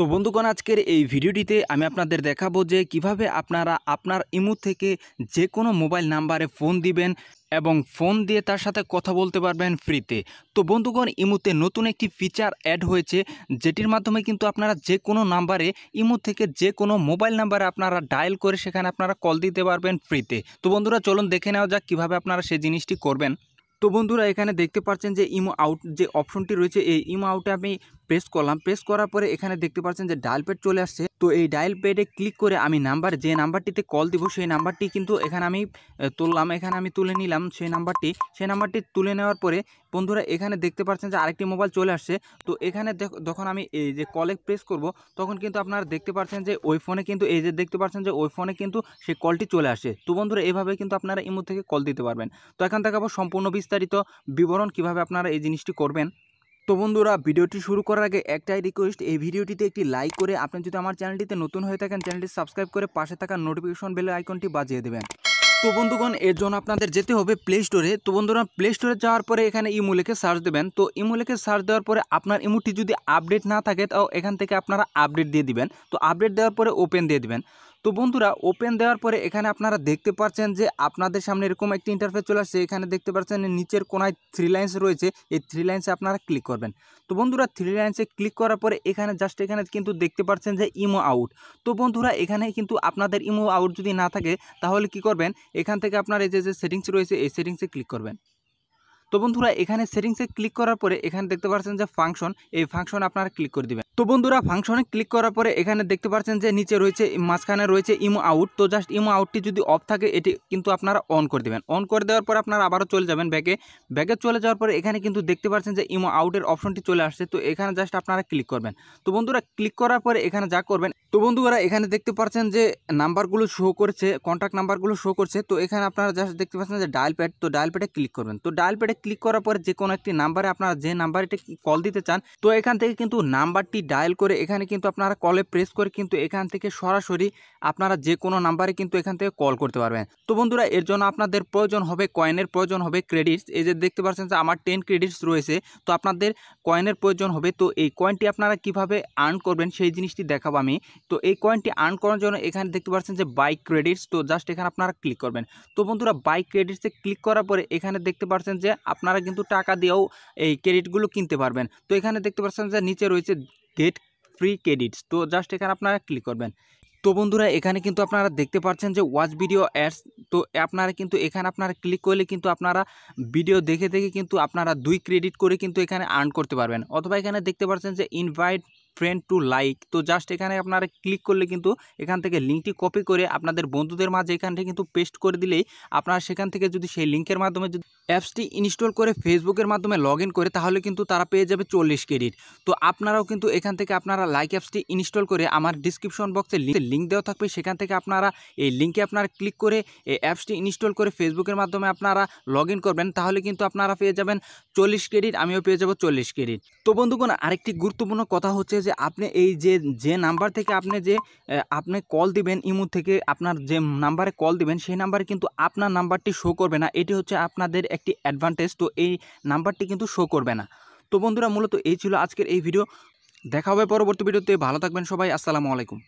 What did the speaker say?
তো বন্ধুগণ আজকের এই ভিডিওটিতে আমি আপনাদের দেখাবো যে কিভাবে আপনারা আপনার ইমো থেকে যে কোনো মোবাইল নাম্বারে ফোন দিবেন এবং ফোন দিয়ে তার সাথে কথা বলতে পারবেন ফ্রিতে। তো বন্ধুগণ ইমোতে নতুন একটি ফিচার অ্যাড হয়েছে, যেটির মাধ্যমে কিন্তু আপনারা যে কোনো নাম্বারে ইমো থেকে যে কোনো মোবাইল নাম্বারে আপনারা ডায়াল করে সেখানে আপনারা কল দিতে পারবেন ফ্রিতে। তো বন্ধুরা চলুন দেখে নেওয়া যাক কীভাবে আপনারা সেই জিনিসটি করবেন। তো বন্ধুরা এখানে দেখতে পাচ্ছেন যে ইমো আউট যে অপশনটি রয়েছে, এই ইমো আউটে আমি প্রেস করলাম। প্রেস করার পরে এখানে দেখতে পাচ্ছেন যে ডায়াল প্যাড চলে আসছে। তো এই ডায়াল প্যাডে ক্লিক করে আমি যে নাম্বারটিতে কল দিব সেই নাম্বারটি কিন্তু এখানে আমি তুললাম। এখানে আমি তুলে নিলাম সেই নাম্বারটি তুলে নেওয়ার পরে বন্ধুরা এখানে দেখতে পাচ্ছেন যে আরেকটি মোবাইল চলে আসছে। তো এখানে যখন আমি এই যে কলে প্রেস করব তখন কিন্তু আপনারা দেখতে পাচ্ছেন যে ওই ফোনে কিন্তু এই যে দেখতে পাচ্ছেন যে ওই ফোনে কিন্তু সেই কলটি চলে আসে। তো বন্ধুরা এভাবে কিন্তু আপনারা ইমো থেকে কল দিতে পারবেন। তো এখান থেকে আবার সম্পূর্ণ বিস্তারিত বিবরণ কিভাবে আপনারা এই জিনিসটি করবেন। তো বন্ধুরা ভিডিওটি শুরু করার আগে একটাই রিকোয়েস্ট, এই ভিডিওটিতে একটি লাইক করে আপনি যদি আমার চ্যানেলটিতে নতুন হয়ে থাকেন চ্যানেলটি সাবস্ক্রাইব করে পাশে থাকা নোটিফিকেশন বেল আইকনটি বাজিয়ে দেবেন। তো বন্ধুগণ এর জন্য আপনাদের যেতে হবে প্লে স্টোরে। তো বন্ধুরা প্লে স্টোরে যাওয়ার পরে এখানে ইমো লিখে সার্চ দেবেন। তো ইমো লিখে সার্চ দেওয়ার পরে আপনার ইমোটি যদি আপডেট না থাকে তাও এখান থেকে আপনারা আপডেট দিয়ে দিবেন। তো আপডেট দেওয়ার পরে ওপেন দিয়ে দিবেন। তো বন্ধুরা ওপেন দেওয়ার পরে এখানে আপনারা দেখতে পাচ্ছেন যে আপনাদের সামনে এরকম একটি ইন্টারফেস চলে আসছে। এখানে দেখতে পাচ্ছেন নিচের কোনায় 3 লাইন্স রয়েছে, এই 3 লাইন্সে আপনারা ক্লিক করবেন। তো বন্ধুরা 3 লাইন্সে ক্লিক করার পরে এখানে এখানে কিন্তু দেখতে পাচ্ছেন যে ইমো আউট। তো বন্ধুরা এখানে কিন্তু আপনাদের ইমো আউট যদি না থাকে তাহলে কি করবেন, এখান থেকে আপনার এই যে সেটিংস রয়েছে এই সেটিংসে ক্লিক করবেন। তো বন্ধুরা এখানে সেটিংসে ক্লিক করার পরে এখানে দেখতে পাচ্ছেন যে ফাংশন, এই ফাংশনে আপনারা ক্লিক করে দিবেন। তো বন্ধুরা ফাংশনে ক্লিক করার পরে এখানে দেখতে পাচ্ছেন যে নিচে রয়েছে মাঝখানে রয়েছে ইমো আউট। তো জাস্ট ইমো আউটটি যদি অফ থাকে এটি কিন্তু আপনারা অন করে দেবেন। অন করে দেওয়ার পর আপনারা আবারও চলে যাবেন ব্যাগে চলে যাওয়ার পরে এখানে কিন্তু দেখতে পাচ্ছেন যে ইমো আউটের অপশনটি চলে আসছে। তো এখানে জাস্ট আপনারা ক্লিক করবেন। তো বন্ধুরা ক্লিক করার পরে এখানে যা করবেন, তো বন্ধুরা এখানে দেখতে পাচ্ছেন যে নাম্বারগুলো শো করছে, কন্ট্যাক্ট নাম্বারগুলো শো করছে। তো এখানে আপনারা জাস্ট দেখতে পাচ্ছেন যে ডায়াল প্যাড, তো ডায়াল প্যাডে ক্লিক করবেন। তো ডায়াল প্যাডে ক্লিক করার পরে যে কোনো একটি নাম্বারে আপনারা যে নাম্বারটি কল দিতে চান তো এখান থেকে কিন্তু নাম্বারটি ডায়াল করে এখানে কিন্তু আপনারা কলে প্রেস করে কিন্তু এখান থেকে সরাসরি আপনারা যে কোনো নাম্বারে কিন্তু এখান থেকে কল করতে পারবেন। তো বন্ধুরা এর জন্য আপনাদের প্রয়োজন হবে কয়েনের, প্রয়োজন হবে ক্রেডিটস। এই যে দেখতে পাচ্ছেন যে আমার 10 ক্রেডিটস রয়েছে, তো আপনাদের কয়েনের প্রয়োজন হবে। তো এই কয়েনটি আপনারা কিভাবে আর্ন করবেন সেই জিনিসটি দেখাবো আমি। তো এই কয়েনটি আর্ন করার জন্য এখানে দেখতে পাচ্ছেন যে বাই ক্রেডিটস, তো জাস্ট এখানে আপনারা ক্লিক করবেন। তো বন্ধুরা বাই ক্রেডিটসে ক্লিক করার পরে এখানে দেখতে পাচ্ছেন যে আপনারা কিন্তু টাকা দিয়েও এই ক্রেডিটগুলো কিনতে পারবেন। তো এখানে দেখতে পাচ্ছেন যে নিচে রয়েছে গেট ফ্রি ক্রেডিটস, তো জাস্ট এখানে আপনারা ক্লিক করবেন। তো বন্ধুরা এখানে কিন্তু আপনারা দেখতে পাচ্ছেন যে ওয়াচ ভিডিও অ্যাডস, তো আপনারা কিন্তু এখানে আপনারা ক্লিক করলে কিন্তু আপনারা ভিডিও দেখে কিন্তু আপনারা 2 ক্রেডিট করে কিন্তু এখানে আর্ন করতে পারবেন। অথবা এখানে দেখতে পাচ্ছেন যে ইনভাইট ফ্রেন্ড টু লাইক, তো জাস্ট এখানে আপনারা ক্লিক করলে কিন্তু এখান থেকে লিঙ্কটি কপি করে আপনাদের বন্ধুদের মাঝে এখান থেকে কিন্তু পেস্ট করে দিলেই আপনারা সেখান থেকে যদি সেই লিঙ্কের মাধ্যমে যদি অ্যাপসটি ইনস্টল করে ফেসবুকের মাধ্যমে লগ ইন করে তাহলে কিন্তু তারা পেয়ে যাবে 40 ক্রেডিট। তো আপনারাও কিন্তু এখান থেকে আপনারা লাইক অ্যাপসটি ইনস্টল করে আমার ডিসক্রিপশন বক্সে লিঙ্ক দেওয়া থাকবে, সেখান থেকে আপনারা এই লিঙ্কে আপনারা ক্লিক করে এই অ্যাপসটি ইনস্টল করে ফেসবুকের মাধ্যমে আপনারা লগ ইন করবেন, তাহলে কিন্তু আপনারা পেয়ে যাবেন 40 ক্রেডিট, আমিও পেয়ে যাব 40 ক্রেডিট। তো বন্ধুগণ আরেকটি গুরুত্বপূর্ণ কথা হচ্ছে যে আপনি এই যে নাম্বার থেকে আপনি কল দিবেন, ইমো থেকে আপনার যে নাম্বারে কল দিবেন সেই নাম্বারে কিন্তু আপনার নাম্বারটি শো করবে না। এটি হচ্ছে আপনাদের একটি অ্যাডভান্টেজ, তো এই নাম্বারটি কিন্তু শো করবে না। তো বন্ধুরা মূলত এই ছিল আজকের এই ভিডিও, দেখা হবে পরবর্তী ভিডিওতে। ভালো থাকবেন সবাই, আসসালামু আলাইকুম।